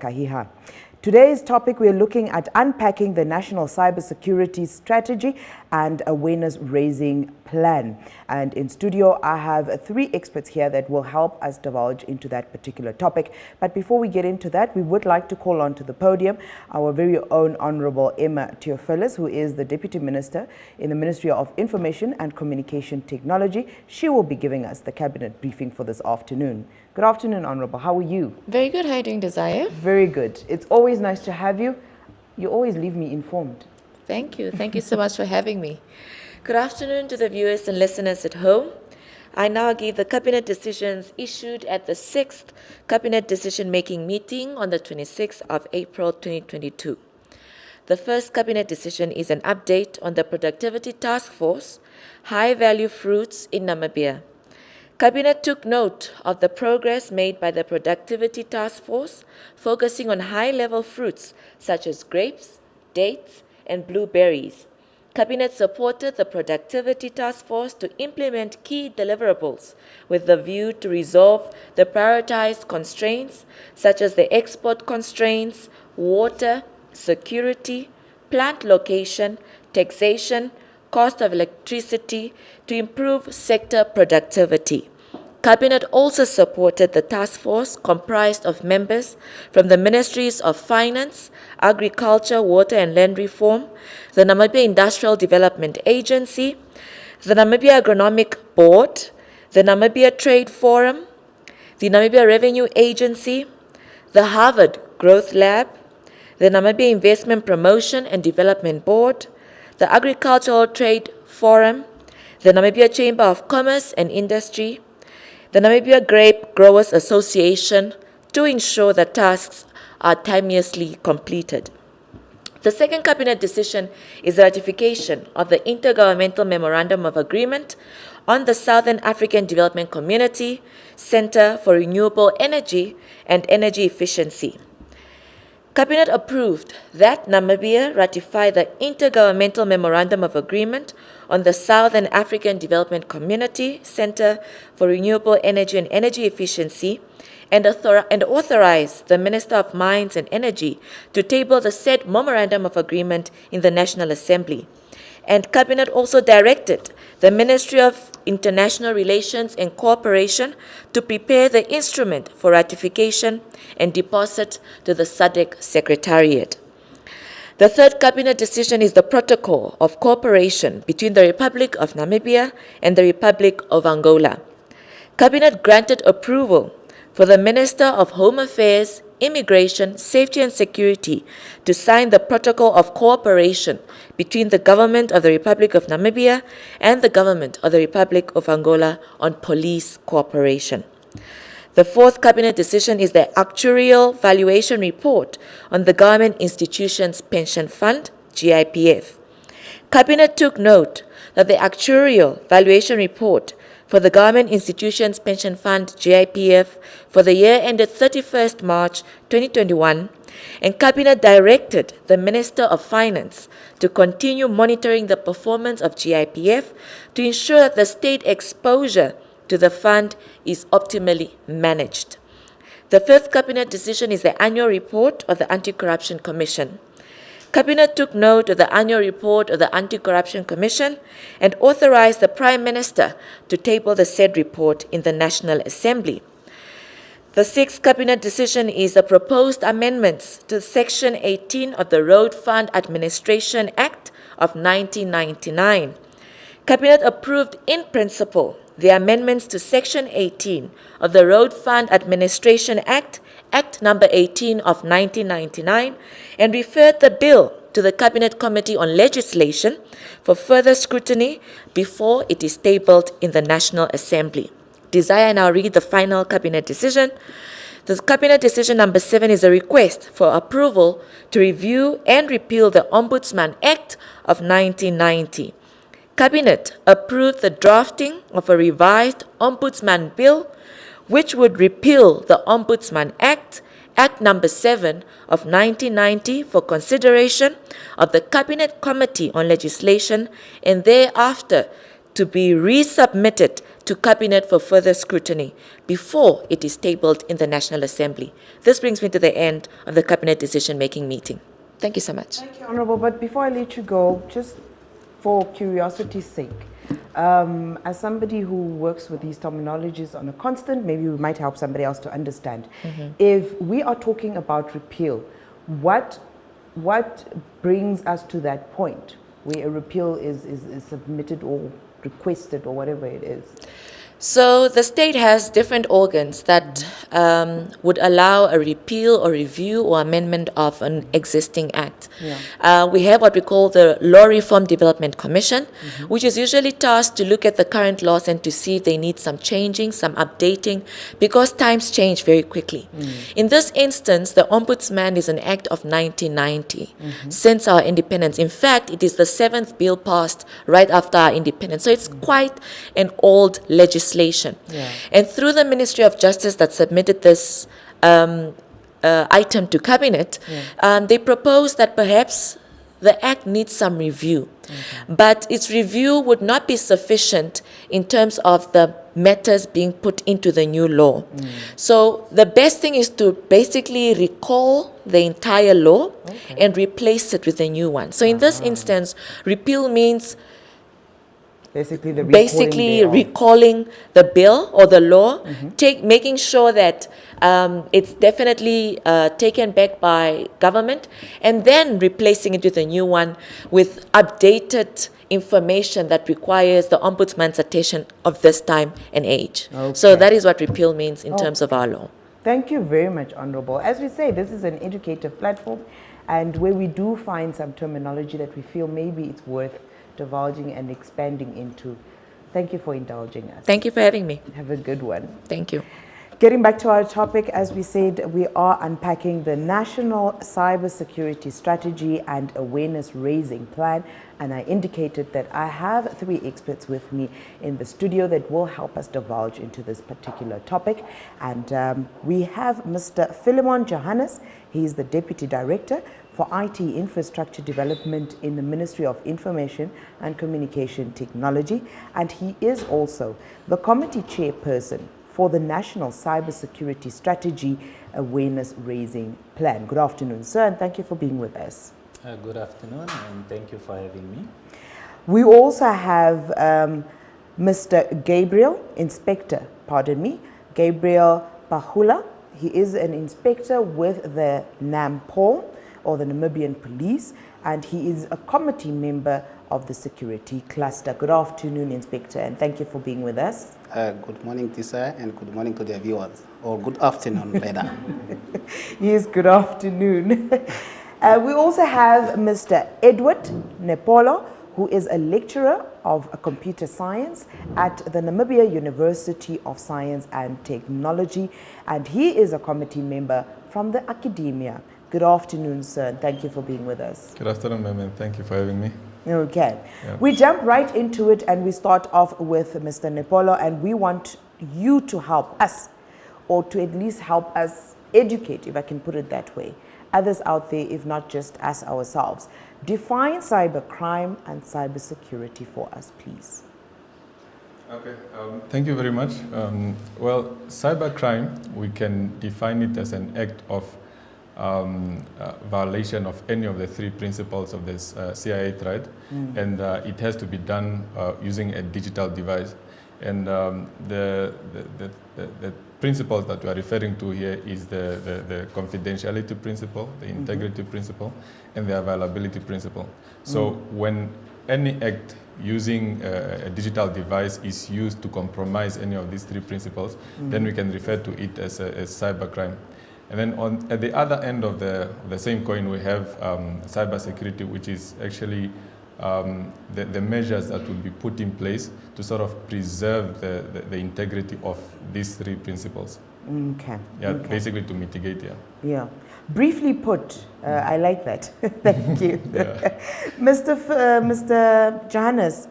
Kahiha. Today's topic, we're looking at unpacking the National Cybersecurity Strategy and Awareness Raising Plan. And in studio, I have three experts here that will help us divulge into that particular topic. But before we get into that, we would like to call onto the podium our very own Honorable Emma Theophilus, who is the Deputy Minister in the Ministry of Information and Communication Technology. She will be giving us the cabinet briefing for this afternoon. Good afternoon, Honorable. How are you? Very good. How are you doing, Desire? Very good. It's always nice to have you. You always leave me informed. Thank you. Thank you so much for having me. Good afternoon to the viewers and listeners at home. I now give the cabinet decisions issued at the 6th cabinet decision-making meeting on the 26th of April 2022. The first cabinet decision is an update on the Productivity Task Force, High-Value Fruits in Namibia. Cabinet took note of the progress made by the Productivity Task Force, focusing on high-level fruits such as grapes, dates, and blueberries. Cabinet supported the Productivity Task Force to implement key deliverables with the view to resolve the prioritized constraints such as the export constraints, water, security, plant location, taxation, cost of electricity to improve sector productivity. Cabinet also supported the task force comprised of members from the Ministries of Finance, Agriculture, Water and Land Reform, the Namibia Industrial Development Agency, the Namibia Agronomic Board, the Namibia Trade Forum, the Namibia Revenue Agency, the Harvard Growth Lab, the Namibia Investment Promotion and Development Board, the Agricultural Trade Forum, the Namibia Chamber of Commerce and Industry, the Namibia Grape Growers Association, to ensure that tasks are timeously completed. The second cabinet decision is the ratification of the Intergovernmental Memorandum of Agreement on the Southern African Development Community Center for Renewable Energy and Energy Efficiency. Cabinet approved that Namibia ratify the Intergovernmental Memorandum of Agreement on the Southern African Development Community Center for Renewable Energy and Energy Efficiency and authorize the Minister of Mines and Energy to table the said Memorandum of Agreement in the National Assembly. And Cabinet also directed the Ministry of International Relations and Cooperation to prepare the instrument for ratification and deposit to the SADC Secretariat. The third cabinet decision is the protocol of cooperation between the Republic of Namibia and the Republic of Angola. Cabinet granted approval for the Minister of Home Affairs, Immigration, Safety and Security to sign the protocol of cooperation between the government of the Republic of Namibia and the government of the Republic of Angola on police cooperation. The fourth cabinet decision is the actuarial valuation report on the Government Institutions Pension Fund, GIPF. Cabinet took note that the actuarial valuation report for the Government Institutions Pension Fund, GIPF, for the year ended 31st March 2021, and Cabinet directed the Minister of Finance to continue monitoring the performance of GIPF to ensure that the state exposure to the fund is optimally managed. The fifth cabinet decision is the annual report of the Anti-Corruption Commission. Cabinet took note of the annual report of the Anti-Corruption Commission and authorized the Prime Minister to table the said report in the National Assembly. The sixth cabinet decision is the proposed amendments to Section 18 of the Road Fund Administration Act of 1999. Cabinet approved in principle the amendments to Section 18 of the Road Fund Administration Act, Act number 18 of 1999, and referred the bill to the Cabinet Committee on Legislation for further scrutiny before it is tabled in the National Assembly. Desire now read the final cabinet decision. The cabinet decision number 7 is a request for approval to review and repeal the Ombudsman Act of 1990. Cabinet approved the drafting of a revised Ombudsman Bill, which would repeal the Ombudsman Act, Act number 7 of 1990, for consideration of the Cabinet Committee on Legislation and thereafter to be resubmitted to Cabinet for further scrutiny before it is tabled in the National Assembly. This brings me to the end of the Cabinet decision-making meeting. Thank you so much. Thank you, Honorable. But before I let you go, just for curiosity's sake, as somebody who works with these terminologies on a constant, maybe we might help somebody else to understand. If we are talking about repeal, what brings us to that point where a repeal is submitted or requested or whatever it is? So the state has different organs that would allow a repeal or review or amendment of an existing act. We have what we call the Law Reform Development Commission, which is usually tasked to look at the current laws and to see if they need some changing, some updating, because times change very quickly. In this instance, the Ombudsman is an act of 1990, since our independence. In fact, it is the 7th bill passed right after our independence. So it's quite an old legislation. And through the Ministry of Justice that submitted this item to Cabinet, they proposed that perhaps the Act needs some review. But its review would not be sufficient in terms of the matters being put into the new law. So the best thing is to basically recall the entire law and replace it with a new one. So in this instance, repeal means basically recalling the bill or the law, making sure that it's definitely taken back by government, and then replacing it with a new one with updated information that requires the Ombudsman's attention of this time and age. So that is what repeal means in terms of our law. Thank you very much, Honorable. As we say, this is an educative platform, and where we do find some terminology that we feel maybe it's worth divulging and expanding into. Thank you for indulging us. Thank you for having me. Have a good one. Thank you. Getting back to our topic, as we said, we are unpacking the National Cybersecurity Strategy and Awareness Raising Plan, and I indicated that I have 3 experts with me in the studio that will help us divulge into this particular topic. And we have Mr. Philemon Johannes. He is the Deputy Director for IT Infrastructure Development in the Ministry of Information and Communication Technology, and he is also the Committee Chairperson for the National Cybersecurity Strategy Awareness Raising Plan. Good afternoon, sir, and thank you for being with us. Good afternoon, and thank you for having me. We also have Mr. Gabriel Pahula. He is an inspector with the NAMPOL, or the Namibian Police, and he is a committee member of the Security Cluster. Good afternoon, Inspector, and thank you for being with us. Good morning, Tisa, and good morning to the viewers, or good afternoon, rather. Yes, good afternoon. We also have Mr. Edward Nepolo, who is a lecturer of computer science at the Namibia University of Science and Technology, and he is a committee member from the academia. Good afternoon, sir, and thank you for being with us. Good afternoon, ma'am, and thank you for having me. Okay. We jump right into it, and we start off with Mr. Nepolo, and we want you to help us, or to at least help us educate, if I can put it that way, others out there, if not just us ourselves. Define cybercrime and cybersecurity for us, please. Okay, thank you very much. Well, cybercrime, we can define it as an act of violation of any of the 3 principles of this CIA threat, and it has to be done using a digital device. And the principles that we are referring to here is the confidentiality principle, the integrity principle, and the availability principle. So when any act using a digital device is used to compromise any of these 3 principles, then we can refer to it as cybercrime. And then at the other end of the same coin, we have cybersecurity, which is actually the measures that will be put in place to sort of preserve the integrity of these 3 principles. Okay. Yeah, okay. Basically to mitigate, Yeah. Briefly put, I like that. Thank you. Yeah. Mr. Johannes,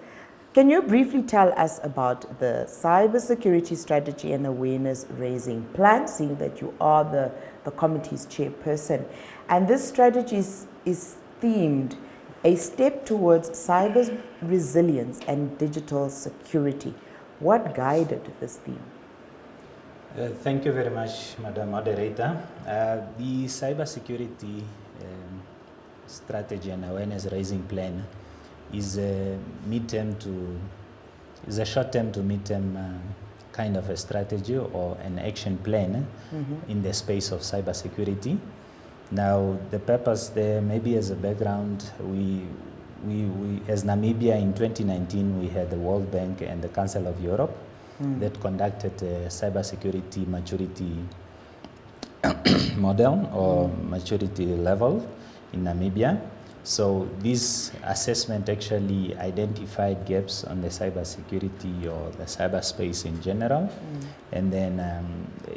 can you briefly tell us about the Cybersecurity Strategy and Awareness Raising Plan, seeing that you are the committee's chairperson? And this strategy is themed a step towards cyber resilience and digital security. What guided this theme? Thank you very much, Madam Moderator. The cybersecurity strategy and awareness raising plan is a short-term to mid-term kind of a strategy or an action plan in the space of cybersecurity. Now, the purpose there, maybe as a background, we as Namibia in 2019, we had the World Bank and the Council of Europe that conducted a cybersecurity maturity model or maturity level in Namibia. So this assessment actually identified gaps on the cybersecurity or the cyberspace in general. And then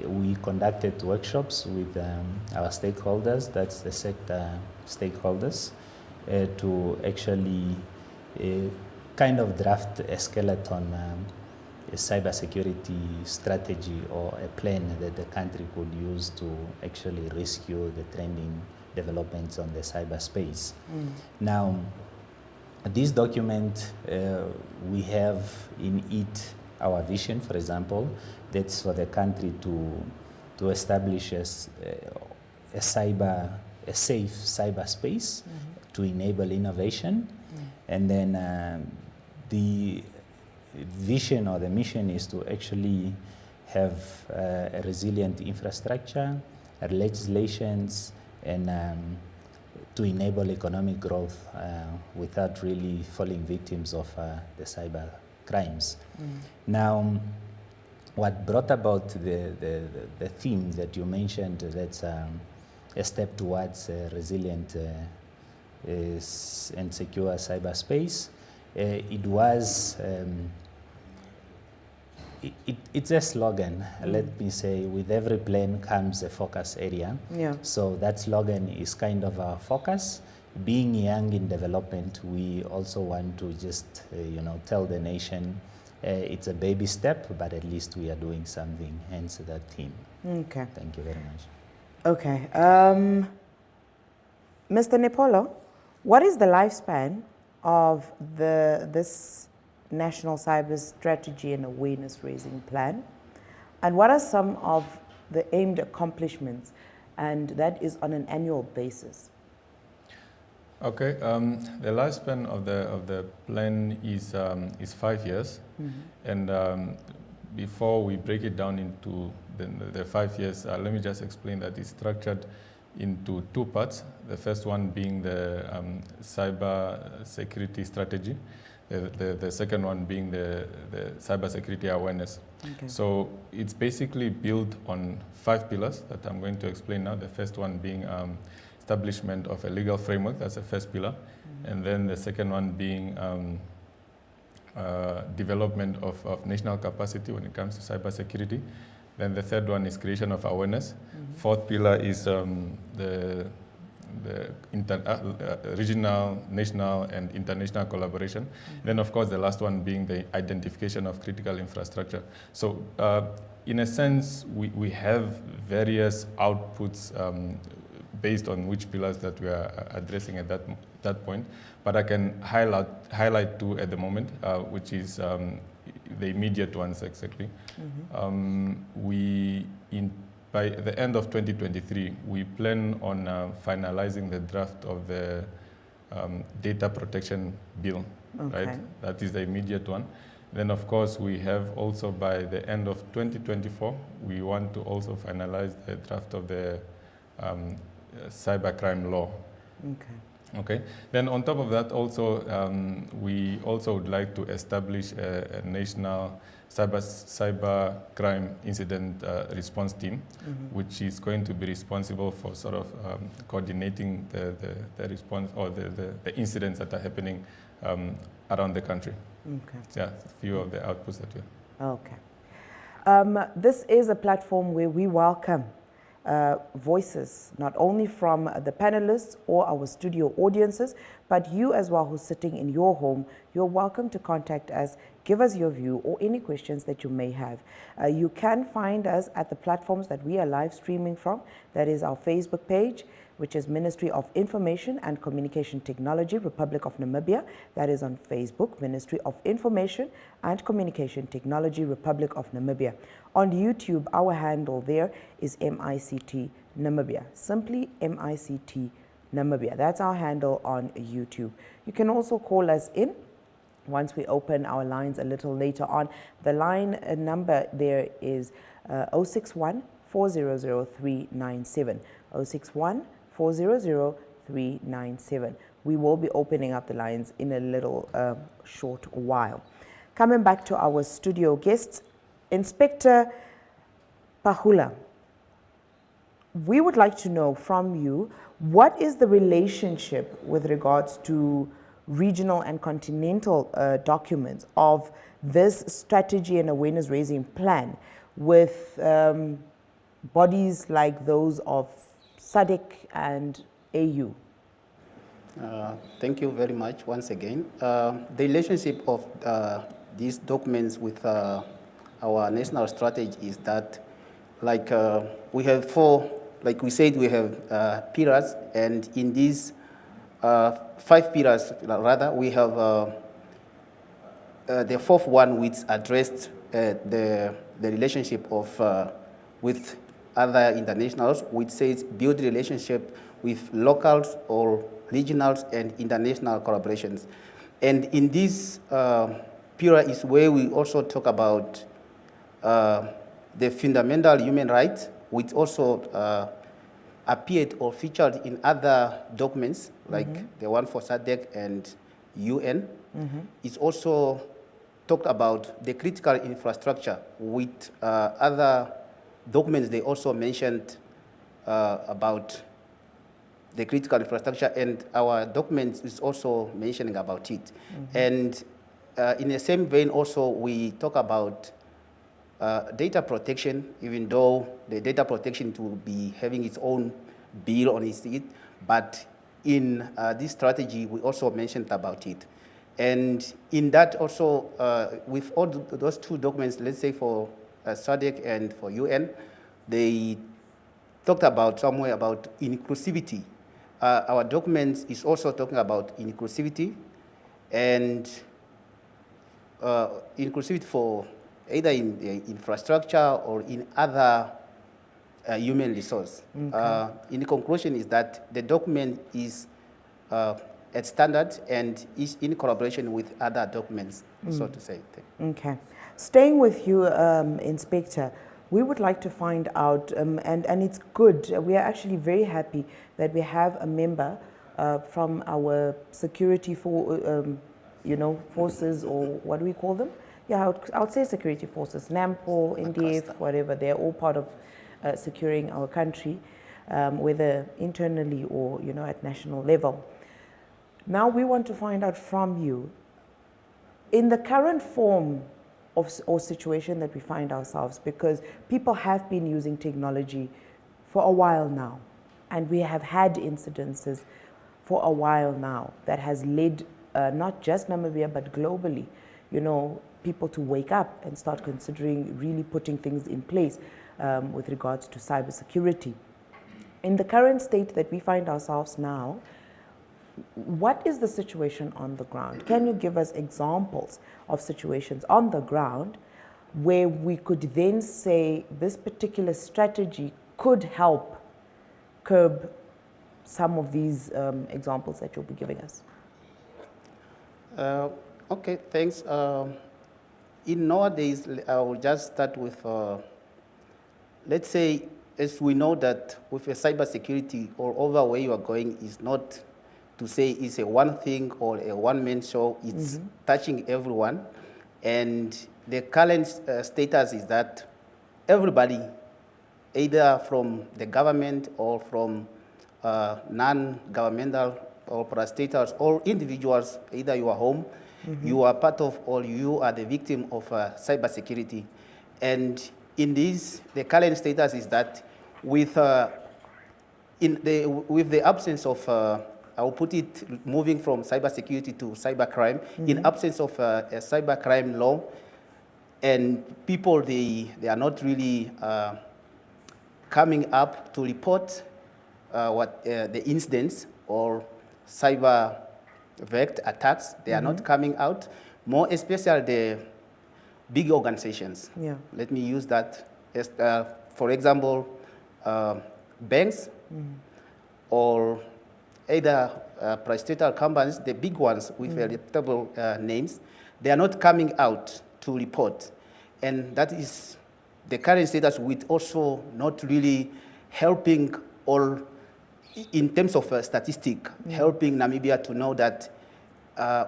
we conducted workshops with our stakeholders, that's the sector stakeholders, to actually kind of draft a skeleton a cybersecurity strategy or a plan that the country could use to actually rescue the trending developments on the cyberspace. Now, this document, we have in it our vision, for example, that's for the country to establish a safe cyberspace to enable innovation. And then the vision or the mission is to actually have a resilient infrastructure, legislations, and to enable economic growth without really falling victims of the cyber crimes. Now, what brought about the theme that you mentioned, that's a step towards a resilient and secure cyberspace, it was it's a slogan, let me say. With every plan comes a focus area. Yeah. So that slogan is kind of our focus. Being young in development, we also want to just tell the nation it's a baby step, but at least we are doing something, hence that theme. Okay. Thank you very much. Okay. Mr. Nepolo, what is the lifespan of this National Cyber Strategy and Awareness Raising Plan? And what are some of the aimed accomplishments? And that is on an annual basis. Okay, the lifespan of the plan is 5 years, and before we break it down into the 5 years, let me just explain that it's structured into two parts. The first one being the cyber security strategy, the second one being the cyber security awareness. Okay. So it's basically built on 5 pillars that I'm going to explain now. The first one being establishment of a legal framework, that's the first pillar. And then the second one being development of national capacity when it comes to cybersecurity. Then the third one is creation of awareness. Fourth pillar is the regional, national, and international collaboration. Then, of course, the last one being the identification of critical infrastructure. So, in a sense, we have various outputs based on which pillars that we are addressing at that point. But I can highlight two at the moment, which is the immediate ones exactly. By the end of 2023, we plan on finalizing the draft of the data protection bill, right? That is the immediate one. Then, of course, we have also by the end of 2024, we want to also finalize the draft of the cybercrime law. Okay. Then on top of that, also we also would like to establish a national cyber crime incident response team, which is going to be responsible for sort of coordinating the response or the incidents that are happening around the country. Okay. So, yeah, a few of the outputs that we have. Okay. This is a platform where we welcome voices, not only from the panelists or our studio audiences, but you as well who's sitting in your home. You're welcome to contact us, give us your view or any questions that you may have. You can find us at the platforms that we are live streaming from. That is our Facebook page, which is Ministry of Information and Communication Technology, Republic of Namibia. That is on Facebook, Ministry of Information and Communication Technology, Republic of Namibia. On YouTube, our handle there is MICT Namibia, simply MICT Namibia. That's our handle on YouTube. You can also call us in once we open our lines a little later on. The line number there is 061 400 397. 061 400 397. We will be opening up the lines in a little short while. Coming back to our studio guests, Inspector Pahula, we would like to know from you, what is the relationship with regards to regional and continental documents of this strategy and awareness raising plan with bodies like those of SADC and AU? Thank you very much once again. The relationship of these documents with our national strategy is that, like, we have four, like we said, we have pillars, and in these 5 pillars, rather, we have the fourth one, which addressed the relationship of with other internationals, which says build relationship with locals or regionals and international collaborations. And in this pillar is where we also talk about the fundamental human rights, which also appeared or featured in other documents, like the one for SADC and UN. It's also talked about the critical infrastructure with other documents. They also mentioned about the critical infrastructure, and our document is also mentioning about it. And in the same vein also, we talk about data protection, even though the data protection will be having its own bill on its seat, but in this strategy, we also mentioned about it. And in that also, with all those 2 documents, let's say for SADC and for UN, they talked about somewhere about inclusivity. Our document is also talking about inclusivity, and inclusivity for either in the infrastructure or in other human resource. In conclusion is that the document is at standard and is in collaboration with other documents, so to say. Okay. Staying with you, Inspector, we would like to find out, and it's good, we are actually very happy that we have a member from our security forces, or what do we call them? Yeah, I would say security forces, NAMPO, NDF, whatever, they're all part of securing our country, whether internally or, at national level. Now we want to find out from you, in the current form or situation that we find ourselves, because people have been using technology for a while now, and we have had incidences for a while now that has led not just Namibia but globally, people to wake up and start considering really putting things in place with regards to cybersecurity. In the current state that we find ourselves now, what is the situation on the ground? Can you give us examples of situations on the ground where we could then say this particular strategy could help curb some of these examples that you'll be giving us? Okay, thanks. In nowadays, I will just start with, let's say, as we know that with a cybersecurity, all over where you are going is not to say it's a one thing or a one-man show. It's touching everyone. And the current status is that everybody, either from the government or from non-governmental or parastatals or individuals, either you are home, you are part of, or you are the victim of cybersecurity. And in this, the current status is that with the absence of, I'll put it, moving from cybersecurity to cybercrime, in absence of a cybercrime law, and people, they are not really coming up to report the incidents or cyber vect attacks, they are not coming out, more especially the big organizations. Yeah. Let me use that as, for example, banks or either parastatal companies, the big ones with reputable names, they are not coming out to report. And that is the current status, with also not really helping, or in terms of statistic, helping Namibia to know that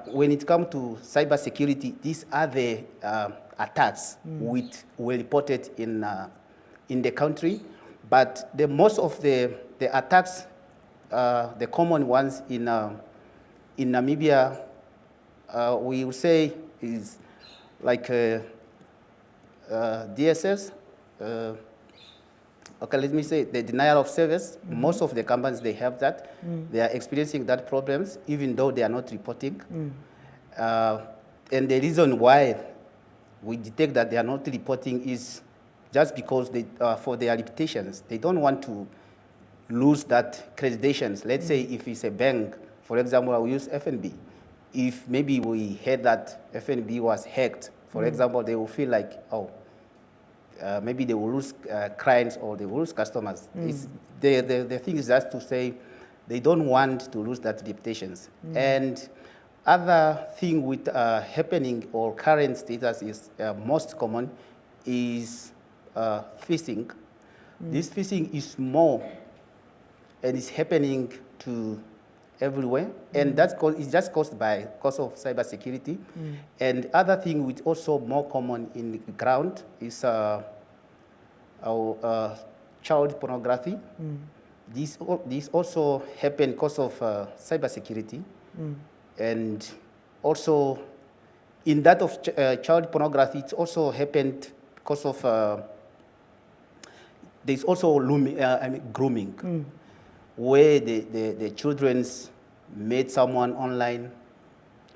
when it comes to cybersecurity, these are the attacks which were reported in the country. But most of the attacks, the common ones in Namibia, we will say is like DSS. Okay, let me say the denial of service. Most of the companies, they have that. They are experiencing that problems, even though they are not reporting. And the reason why we detect that they are not reporting is just because they, for their reputations, they don't want to lose that accreditations. Let's say if it's a bank, for example, I will use FNB. If maybe we heard that FNB was hacked, for example, they will feel like, oh, maybe they will lose clients or they will lose customers. The thing is just to say they don't want to lose that reputations. And other thing with happening or current status is most common is phishing. This phishing is more and it's happening to everywhere, and that's is just caused of cybersecurity. And other thing which also more common in the ground is our child pornography. This also happen because of cybersecurity, and also in that of child pornography, it also happened because of there's also grooming. Where the children's met someone online,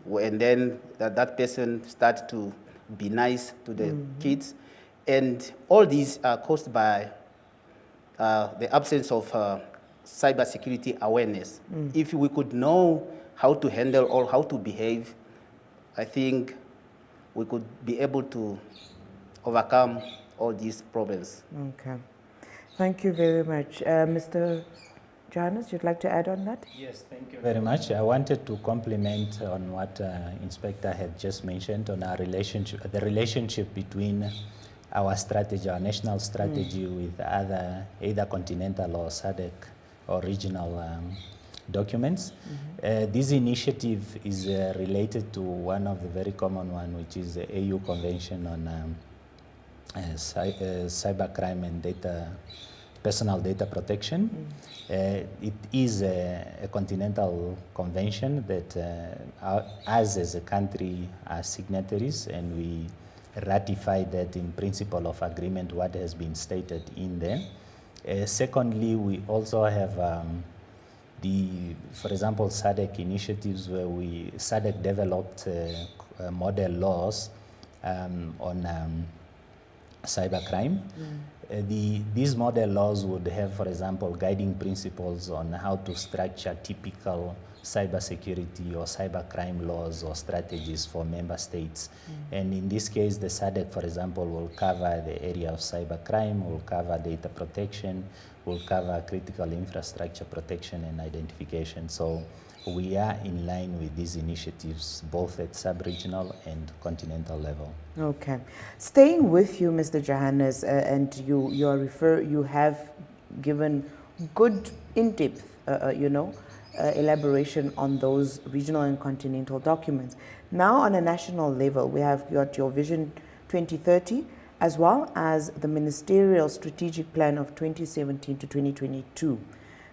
and then that person starts to be nice to the kids. And all these are caused by the absence of cybersecurity awareness. If we could know how to handle or how to behave, I think we could be able to overcome all these problems. Okay. Thank you very much. Mr. Johannes, you'd like to add on that? Yes, thank you very much. I wanted to compliment on what Inspector had just mentioned on our relationship, the relationship between our strategy, our national strategy with other, either continental or SADC or regional documents. This initiative is related to one of the very common one, which is the AU Convention on Cybercrime and Personal Data Protection. It is a continental convention that us as a country are signatories, and we ratify that in principle of agreement what has been stated in there. Secondly, we also have for example, SADC initiatives where SADC developed model laws on cybercrime. These model laws would have, for example, guiding principles on how to structure typical cybersecurity or cybercrime laws or strategies for member states. And in this case, the SADC, for example, will cover the area of cybercrime, will cover data protection, will cover critical infrastructure protection and identification. So we are in line with these initiatives, both at sub-regional and continental level. Okay. Staying with you, Mr. Johannes, and you have given good in-depth, elaboration on those regional and continental documents. Now, on a national level, we have got your Vision 2030, as well as the Ministerial Strategic Plan of 2017 to 2022,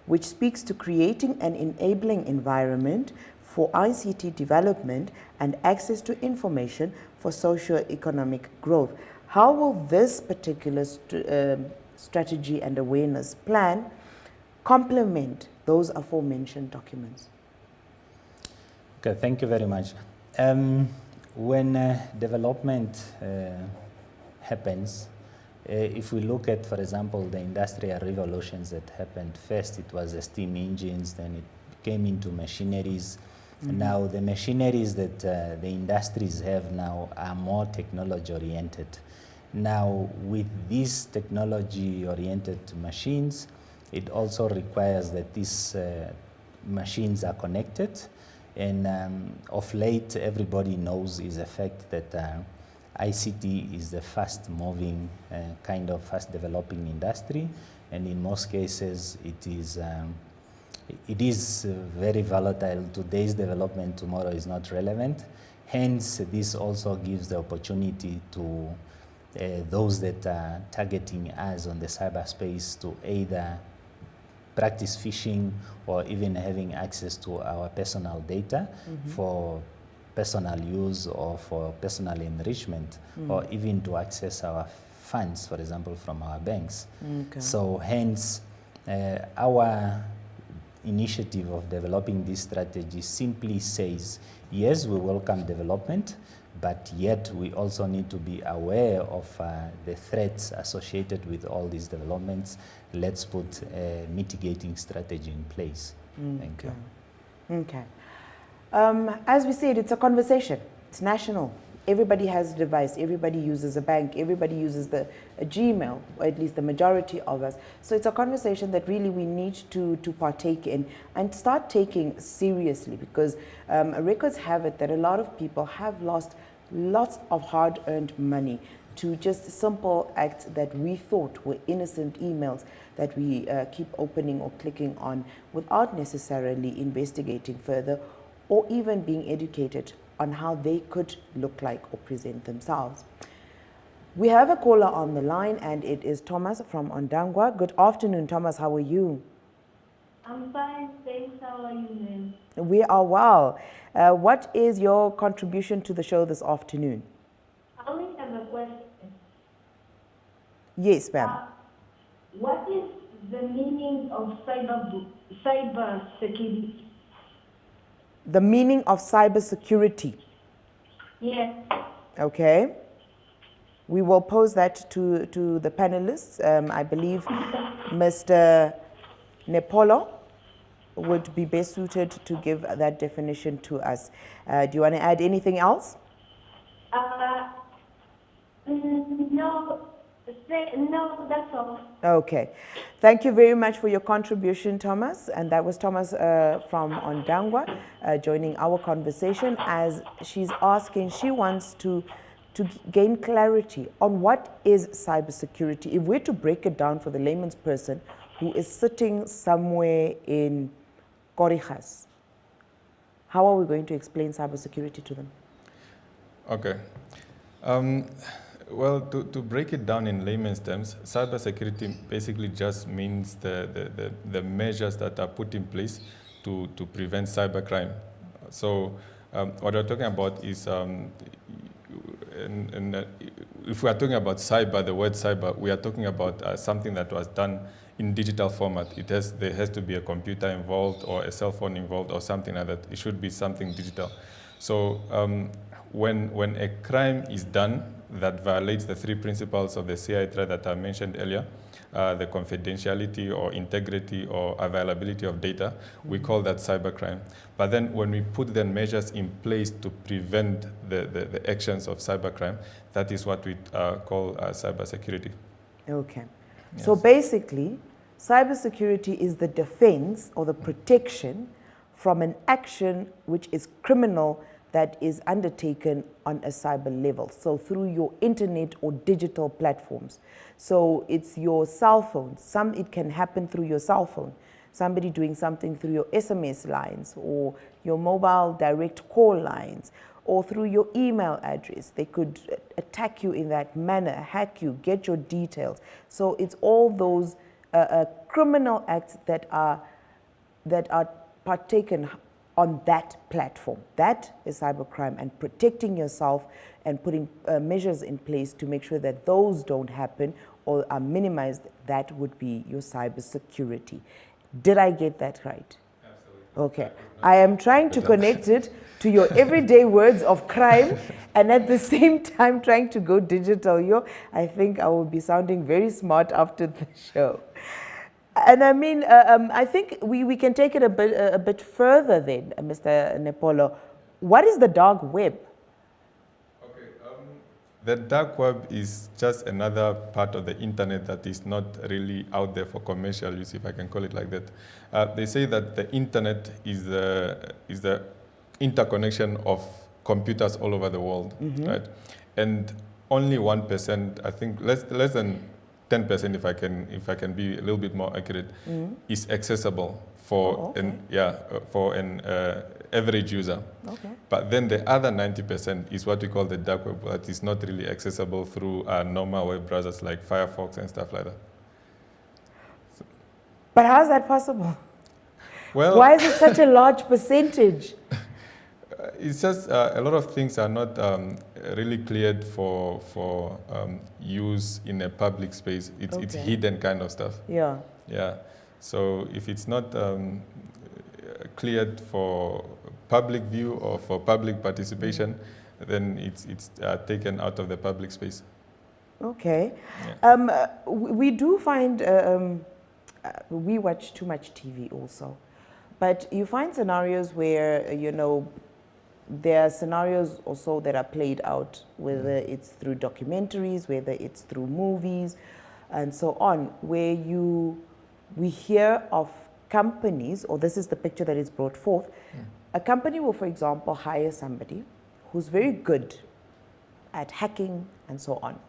which speaks to creating an enabling environment for ICT development and access to information for socio-economic growth. How will this particular strategy and awareness plan complement those aforementioned documents? Okay, thank you very much. When development happens, If we look at, for example, the industrial revolutions that happened, first it was the steam engines, then it came into machineries. Now the machineries that the industries have now are more technology oriented. Now with these technology oriented machines, it also requires that these machines are connected, and of late everybody knows is a fact that ICT is the fast moving kind of fast developing industry, and in most cases it is very volatile. Today's development tomorrow is not relevant. Hence this also gives the opportunity to those that are targeting us on the cyberspace to either practice phishing or even having access to our personal data for personal use or for personal enrichment, or even to access our funds, for example, from our banks. Okay. So hence our initiative of developing this strategy simply says, yes, we welcome development, but yet we also need to be aware of the threats associated with all these developments. Let's put a mitigating strategy in place. Thank you. Okay. As we said, it's a conversation. It's national. Everybody has a device. Everybody uses a bank. Everybody uses a Gmail, or at least the majority of us. So it's a conversation that really we need to partake in and start taking seriously, because records have it that a lot of people have lost lots of hard-earned money to just simple acts that we thought were innocent emails that we keep opening or clicking on without necessarily investigating further or even being educated on how they could look like or present themselves. We have a caller on the line, and it is Thomas from Ondangwa. Good afternoon, Thomas. How are you? I'm fine, thanks. How are you, ma'am? We are well. What is your contribution to the show this afternoon? I only have a question. Yes, ma'am. What is the meaning of cyber security? The meaning of cybersecurity. Yes. Okay. We will pose that to the panelists. I believe Mr. Nepolo would be best suited to give that definition to us. Do you want to add anything else? No, that's all. Okay. Thank you very much for your contribution, Thomas. And that was Thomas from Ondangwa joining our conversation, as she's asking, she wants to gain clarity on what is cybersecurity. If we're to break it down for the layman's person who is sitting somewhere in Korijas, how are we going to explain cybersecurity to them? Okay. Well, to break it down in layman's terms, cybersecurity basically just means the measures that are put in place to prevent cybercrime. So what we're talking about is, if we are talking about cyber, the word cyber, we are talking about something that was done in digital format. There has to be a computer involved or a cell phone involved or something like that. It should be something digital. So when a crime is done that violates the three principles of the CI threat that I mentioned earlier, the confidentiality or integrity or availability of data, we call that cybercrime. But then when we put the measures in place to prevent the actions of cybercrime, that is what we call cybersecurity. Okay. Yes. So basically, cybersecurity is the defense or the protection from an action which is criminal that is undertaken on a cyber level. So through your internet or digital platforms. So it's your cell phone. It can happen through your cell phone. Somebody doing something through your SMS lines or your mobile direct call lines or through your email address. They could attack you in that manner, hack you, get your details. So it's all those criminal acts that are partaken on that platform. That is cybercrime, and protecting yourself and putting measures in place to make sure that those don't happen or are minimized, that would be your cybersecurity. Did I get that right? Absolutely. Okay. I am trying to connect it to your everyday words of crime and at the same time trying to go digital. I think I will be sounding very smart after the show. And I mean, I think we can take it a bit further then, Mr. Nepolo. What is the dark web? The dark web is just another part of the internet that is not really out there for commercial use, if I can call it like that. They say that the internet is the interconnection of computers all over the world, right? And only 1%, I think less than 10%, if I can be a little bit more accurate, is accessible for an average user. Okay. But then the other 90% is what we call the dark web, that is not really accessible through normal web browsers like Firefox and stuff like that. But how is that possible? Well, Why is it such a large percentage? it's just a lot of things are not really cleared for use in a public space. It's hidden kind of stuff. Yeah. Yeah. So if it's not cleared for public view or for public participation, then it's taken out of the public space. Okay. Yeah. We do find, we watch too much TV also, but you find scenarios where, there are scenarios also that are played out, whether it's through documentaries, whether it's through movies, and so on, where we hear of companies, or this is the picture that is brought forth. A company will, for example, hire somebody who's very good at hacking and so on.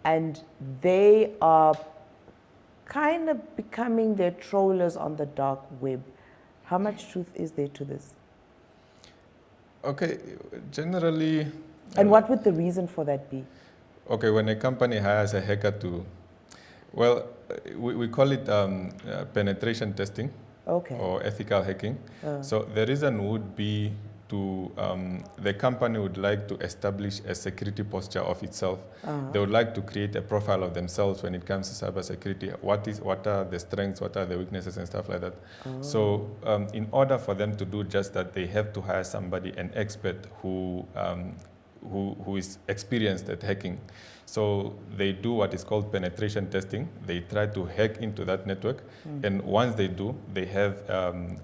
And they are kind of becoming their trollers on the dark web. How much truth is there to this? Okay, generally... And what would the reason for that be? Okay, when a company hires a hacker to... Well, we call it penetration testing. Okay. Or ethical hacking. So the reason would be to, the company would like to establish a security posture of itself. They would like to create a profile of themselves when it comes to cybersecurity. What are the strengths, what are the weaknesses and stuff like that. So in order for them to do just that, they have to hire somebody, an expert who is experienced at hacking. So they do what is called penetration testing. They try to hack into that network. And once they do, they have,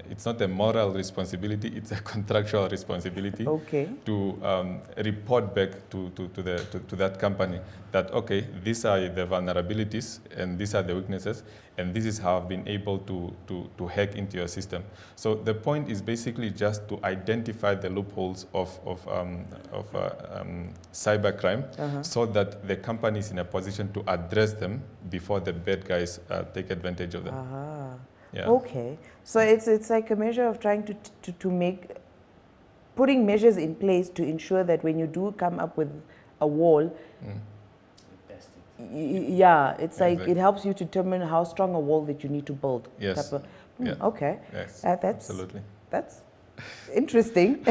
it's not a moral responsibility, it's a contractual responsibility to report back to that company that, okay, these are the vulnerabilities and these are the weaknesses, and this is how I've been able to hack into your system. So the point is basically just to identify the loopholes of cybercrime so that the company is in a position to address them before the bad guys take advantage of them. Yeah. Okay, so it's like a measure of trying to putting measures in place to ensure that when you do come up with a wall, it's like it helps you to determine how strong a wall that you need to build. Yes. Okay. Yes. That's absolutely. That's interesting.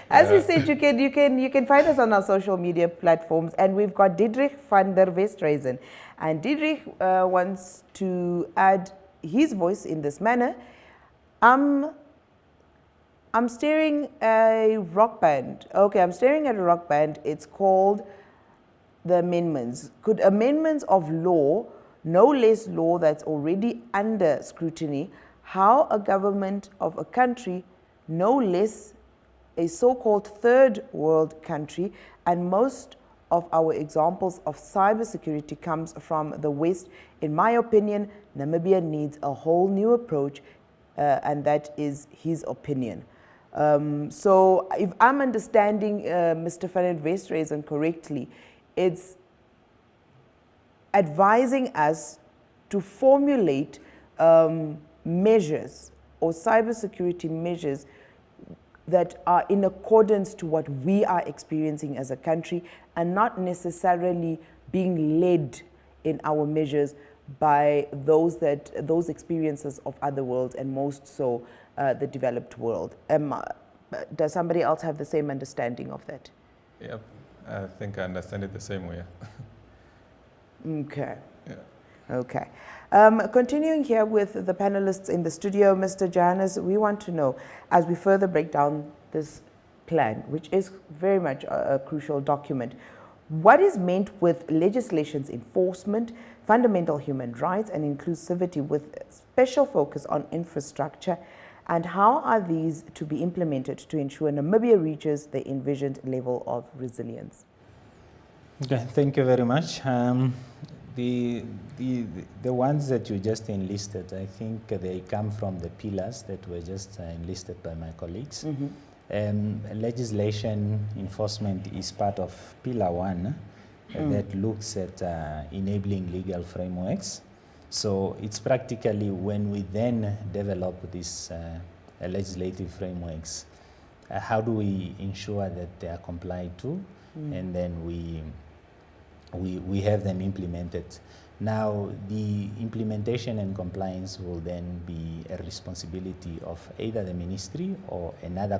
As we said, you can find us on our social media platforms, and we've got Diedrich van der Westhuizen, and Diedrich wants to add his voice in this manner. I'm staring at a rock band. Okay, I'm staring at a rock band. It's called the amendments. Could amendments of law, no less law that's already under scrutiny, how a government of a country, no less a so-called third world country, and most of our examples of cybersecurity comes from the West. In my opinion, Namibia needs a whole new approach, and that is his opinion. So if I'm understanding Mr. van der Westhuizen correctly, it's advising us to formulate measures or cybersecurity measures that are in accordance to what we are experiencing as a country, and not necessarily being led in our measures by those experiences of other worlds, and most so the developed world. Does somebody else have the same understanding of that? Yep, I think I understand it the same way. Okay. Yeah. Okay. Continuing here with the panelists in the studio, Mr. Johannes, we want to know, as we further break down this plan, which is very much a crucial document, what is meant with legislation's enforcement, fundamental human rights and inclusivity with special focus on infrastructure, and how are these to be implemented to ensure Namibia reaches the envisioned level of resilience? Okay, thank you very much. The ones that you just enlisted, I think they come from the pillars that were just enlisted by my colleagues. Legislation enforcement is part of pillar 1 that looks at enabling legal frameworks. So it's practically when we then develop these legislative frameworks, how do we ensure that they are complied to, and then we have them implemented. Now, the implementation and compliance will then be a responsibility of either the ministry or another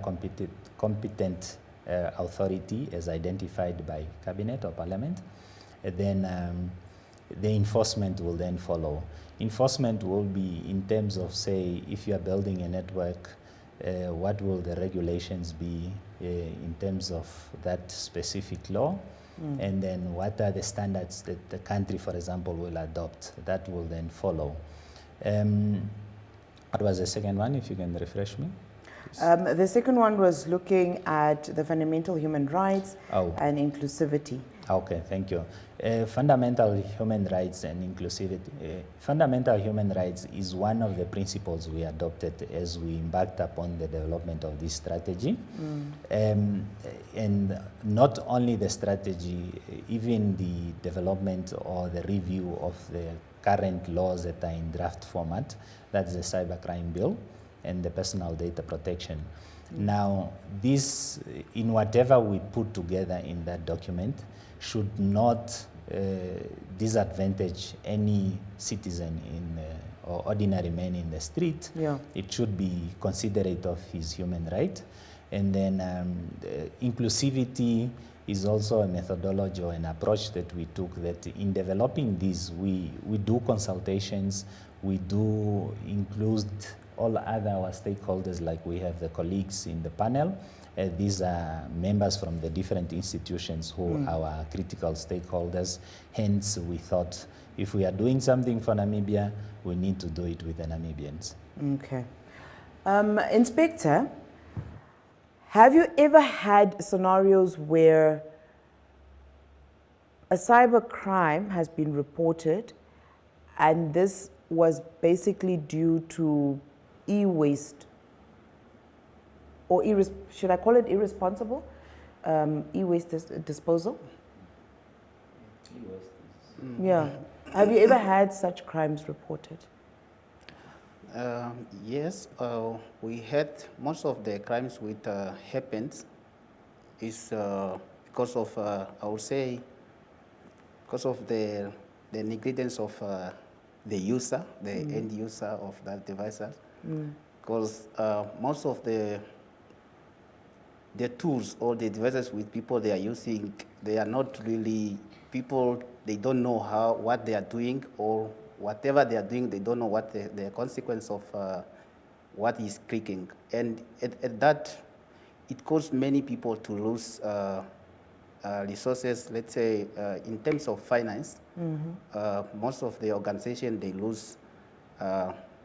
competent authority as identified by cabinet or parliament. And then the enforcement will then follow. Enforcement will be in terms of, say, if you are building a network, what will the regulations be in terms of that specific law? And then what are the standards that the country, for example, will adopt? That will then follow. What was the second one, if you can refresh me? The second one was looking at the fundamental human rights and inclusivity. Okay, thank you. Fundamental human rights and inclusivity. Fundamental human rights is one of the principles we adopted as we embarked upon the development of this strategy. And not only the strategy, even the development or the review of the current laws that are in draft format, that's the cybercrime bill and the personal data protection. Now, this, in whatever we put together in that document, should not disadvantage any citizen or ordinary man in the street. Yeah. It should be considerate of his human right. And then inclusivity is also a methodology or an approach that we took, that in developing these, we do consultations, we do include all other our stakeholders, like we have the colleagues in the panel. These are members from the different institutions who are our critical stakeholders. Hence, we thought if we are doing something for Namibia, we need to do it with the Namibians. Okay. Inspector, have you ever had scenarios where a cyber crime has been reported and this was basically due to e-waste, or should I call it irresponsible e-waste disposal? Yeah. Have you ever had such crimes reported? Yes, we had most of the crimes which happened is because of, I would say, because of the negligence of the user, the end user of that device. Because most of the tools or the devices with people they are using, they are not really people, they don't know what they are doing, or whatever they are doing, they don't know what the consequence of what is clicking. And at that, it caused many people to lose resources, let's say, in terms of finance. Most of the organization, they lose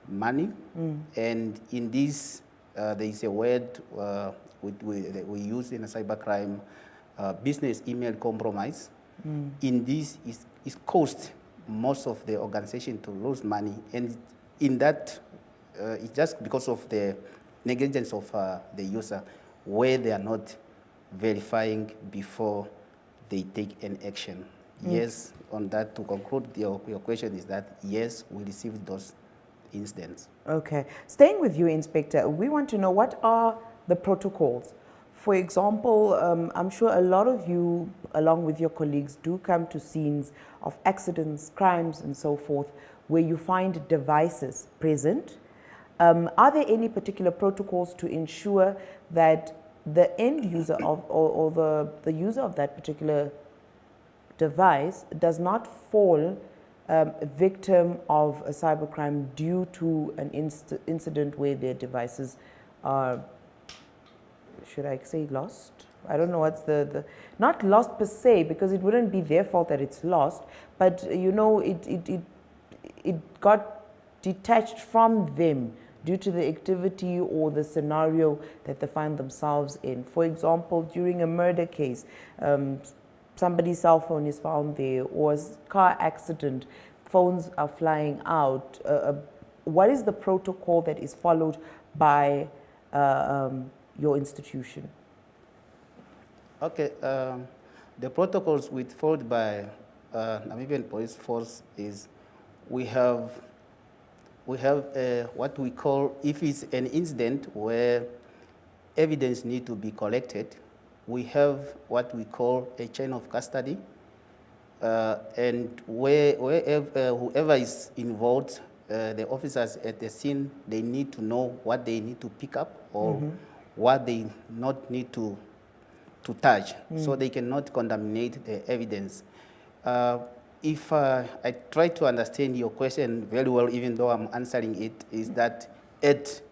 money. And in this, there is a word we use in a cybercrime, business email compromise. In this, is caused most of the organization to lose money. And in that, it's just because of the negligence of the user, where they are not verifying before they take an action. Yes, on that, to conclude, your question is that, yes, we received those incidents. Okay. Staying with you, Inspector, we want to know, what are the protocols? For example, I'm sure a lot of you, along with your colleagues, do come to scenes of accidents, crimes, and so forth, where you find devices present. Are there any particular protocols to ensure that the end user of, or the user of that particular device does not fall victim of a cybercrime due to an incident where their devices are, should I say, lost? I don't know what's not lost per se, because it wouldn't be their fault that it's lost, but you know, it got detached from them due to the activity or the scenario that they find themselves in. For example, during a murder case, somebody's cell phone is found there, or a car accident, phones are flying out. What is the protocol that is followed by your institution? Okay, the protocols followed by Namibian Police Force is we have what we call, if it's an incident where evidence need to be collected, we have what we call a chain of custody, and whoever is involved, the officers at the scene, they need to know what they need to pick up or what they not need to touch, so they cannot contaminate the evidence. If I try to understand your question very well, even though I'm answering it, is that at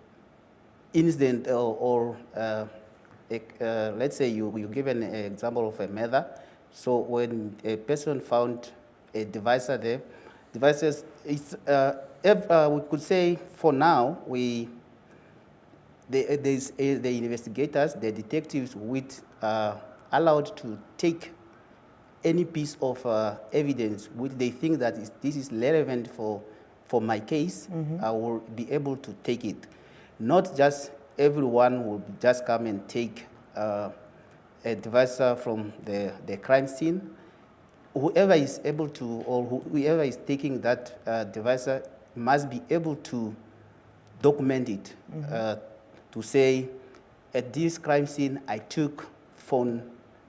incident or let's say you give an example of a murder. So when a person found a device there, devices, it's, we could say for now, the investigators, the detectives, with allowed to take any piece of evidence which they think that this is relevant for my case. I will be able to take it. Not just everyone will just come and take a device from the crime scene. Whoever is able to, or whoever is taking that device must be able to document it, to say, at this crime scene, I took phone,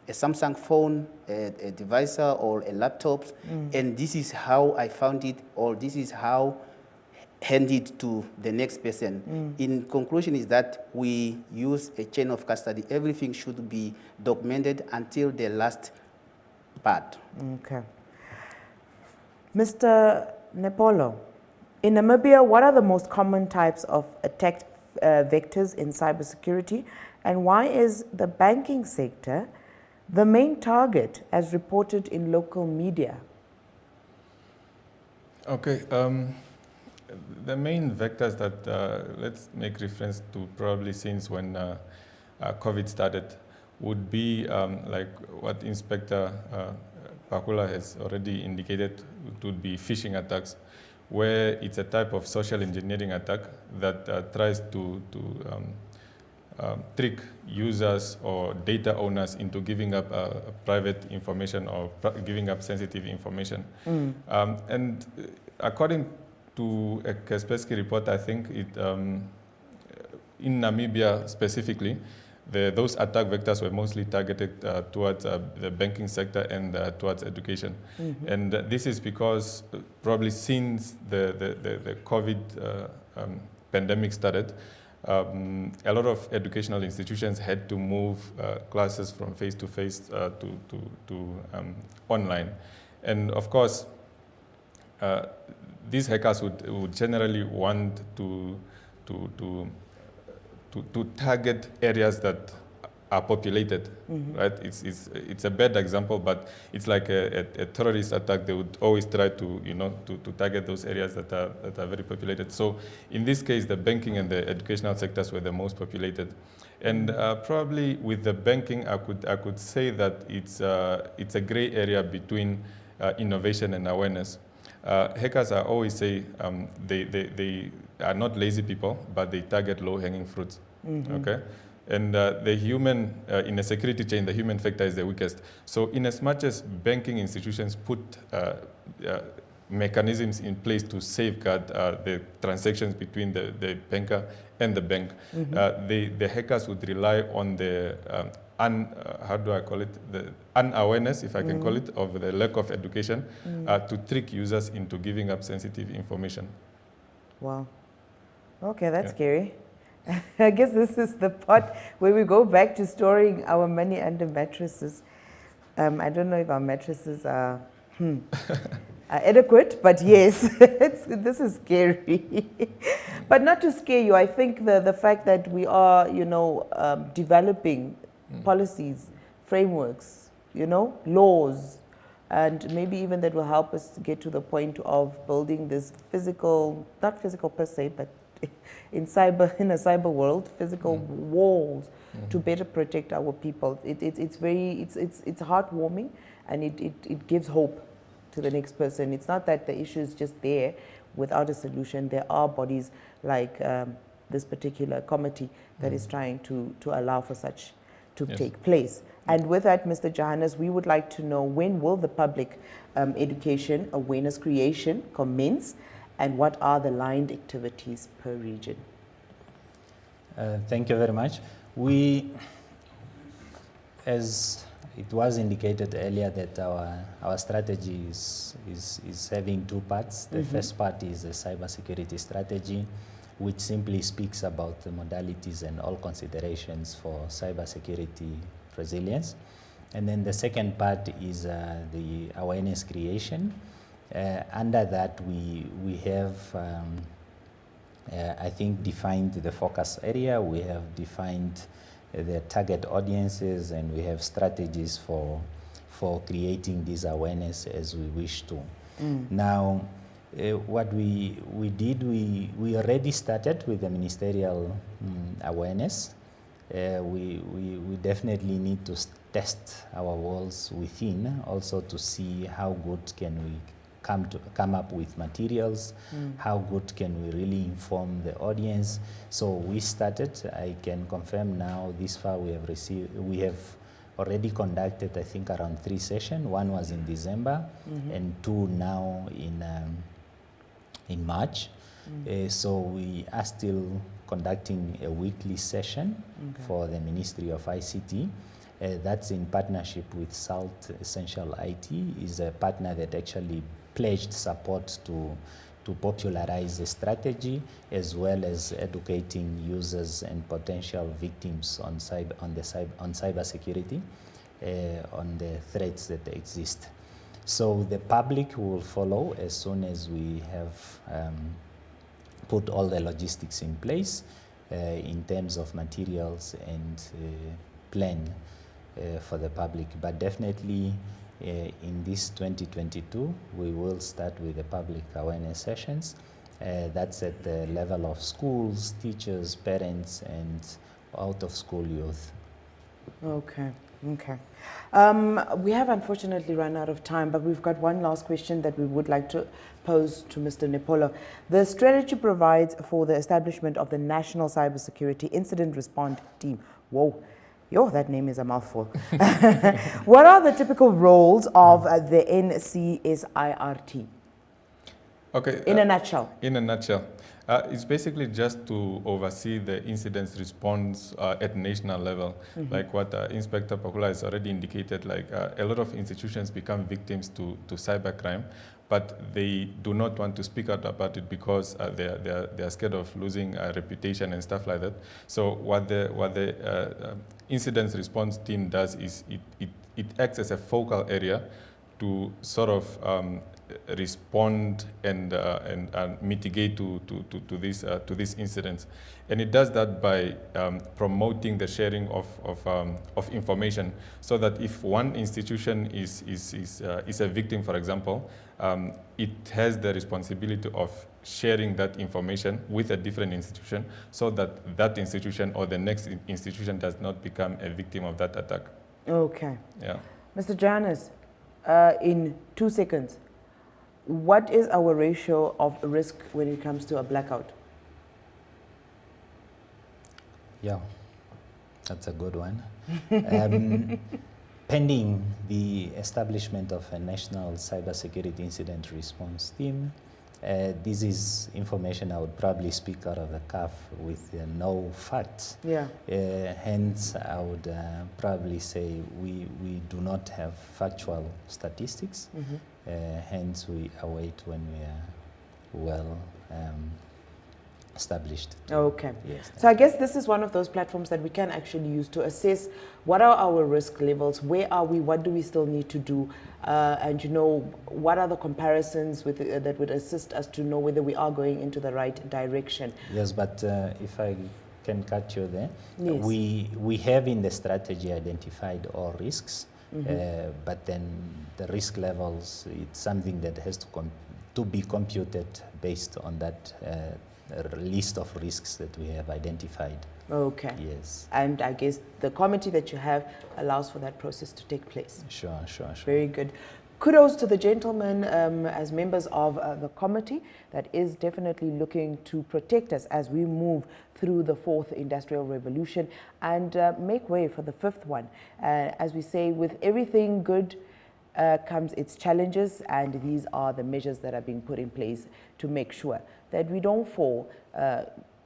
a Samsung phone, a device or a laptop, and this is how I found it, or this is how hand it to the next person. In conclusion is that we use a chain of custody. Everything should be documented until the last part. Okay. Mr. Nepolo, in Namibia, what are the most common types of attack vectors in cybersecurity, and why is the banking sector the main target as reported in local media? Okay, the main vectors that let's make reference to probably since when COVID started would be like what Inspector Pakula has already indicated. It would be phishing attacks, where it's a type of social engineering attack that tries to trick users or data owners into giving up private information or giving up sensitive information. And according to a Kaspersky report, I think it, in Namibia specifically, those attack vectors were mostly targeted towards the banking sector and towards education. And this is because probably since the COVID pandemic started, a lot of educational institutions had to move classes from face-to-face to online. And of course, these hackers would generally want to target areas that are populated, right? It's a bad example, but it's like a terrorist attack. They would always try to, to target those areas that are very populated. So in this case, the banking and the educational sectors were the most populated. And probably with the banking, I could say that it's a gray area between innovation and awareness. Hackers, I always say, they are not lazy people, but they target low-hanging fruits. Okay, and the human in a security chain, the human factor is the weakest. So, in as much as banking institutions put mechanisms in place to safeguard the transactions between the banker and the bank, the hackers would rely on the how do I call it? The unawareness, if I can call it, of the lack of education to trick users into giving up sensitive information. Wow. Okay, that's scary. I guess this is the part where we go back to storing our money under mattresses. I don't know if our mattresses are... adequate, but yes, this is scary. But not to scare you, I think the fact that we are, developing policies, frameworks, laws, and maybe even that will help us get to the point of building this physical, not physical per se, but in a cyber world, physical walls to better protect our people. It's heartwarming, and it gives hope to the next person. It's not that the issue is just there without a solution. There are bodies like this particular committee that is trying to allow for such to take place. And with that, Mr. Johannes, we would like to know, when will the public education awareness creation commence, and what are the lined activities per region? Thank you very much. We, as it was indicated earlier, that our strategy is having two parts. The first part is a cybersecurity strategy, which simply speaks about the modalities and all considerations for cybersecurity resilience. And then the second part is the awareness creation. Under that, we have, I think, defined the focus area. We have defined the target audiences, and we have strategies for creating this awareness as we wish to. Now, what we did, we already started with the ministerial awareness. We definitely need to test our walls within, also to see how good can we come up with materials, how good can we really inform the audience. So we started. I can confirm now, this far we have already conducted, I think, around 3 sessions. One was in December, and 2 now in March. So we are still conducting a weekly session for the Ministry of ICT. That's in partnership with SALT Essential IT, is a partner that actually pledged support to popularize the strategy, as well as educating users and potential victims on cybersecurity, on the threats that exist. So the public will follow as soon as we have put all the logistics in place in terms of materials and plan for the public. But definitely in this 2022, we will start with the public awareness sessions. That's at the level of schools, teachers, parents, and out-of-school youth. Okay. We have unfortunately run out of time, but we've got one last question that we would like to pose to Mr. Nepolo. The strategy provides for the establishment of the National Cybersecurity Incident Response Team. Whoa. That name is a mouthful. What are the typical roles of the NCSIRT? Okay. In a nutshell. In a nutshell. It's basically just to oversee the incidents response at national level. Like what Inspector Pakula has already indicated, like a lot of institutions become victims to cybercrime, but they do not want to speak out about it because they are scared of losing reputation and stuff like that. So what the incidents response team does is it acts as a focal area to sort of respond and mitigate to these incidents, and it does that by promoting the sharing of information, so that if one institution is a victim, for example, it has the responsibility of sharing that information with a different institution, so that that institution or the next institution does not become a victim of that attack. Okay. Yeah. Mr. Johannes, in 2 seconds, what is our ratio of risk when it comes to a blackout? Yeah, that's a good one. Pending the establishment of a national cybersecurity incident response team, this is information I would probably speak out of the cuff with no facts. Yeah. Hence, I would probably say we do not have factual statistics. Hence, we await when we are well established. Okay. Yes. So I guess this is one of those platforms that we can actually use to assess what are our risk levels, where are we, what do we still need to do, and what are the comparisons with that would assist us to know whether we are going into the right direction. Yes, but if I can cut you there, Yes. we have in the strategy identified all risks, but then the risk levels, it's something that has to be computed based on that list of risks that we have identified. Okay. Yes. And I guess the committee that you have allows for that process to take place. Sure. Very good. Kudos to the gentlemen as members of the committee that is definitely looking to protect us as we move through the fourth industrial revolution and make way for the fifth one. As we say, with everything good comes its challenges, and these are the measures that are being put in place to make sure that we don't fall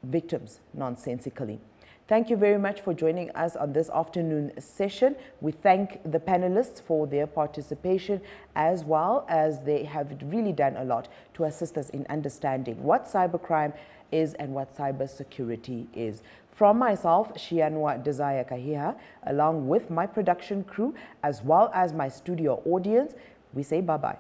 victims nonsensically. Thank you very much for joining us on this afternoon session. We thank the panelists for their participation, as well as they have really done a lot to assist us in understanding what cybercrime is and what cybersecurity is. From myself, Shianwa Desire Kahiha, along with my production crew, as well as my studio audience, we say bye-bye.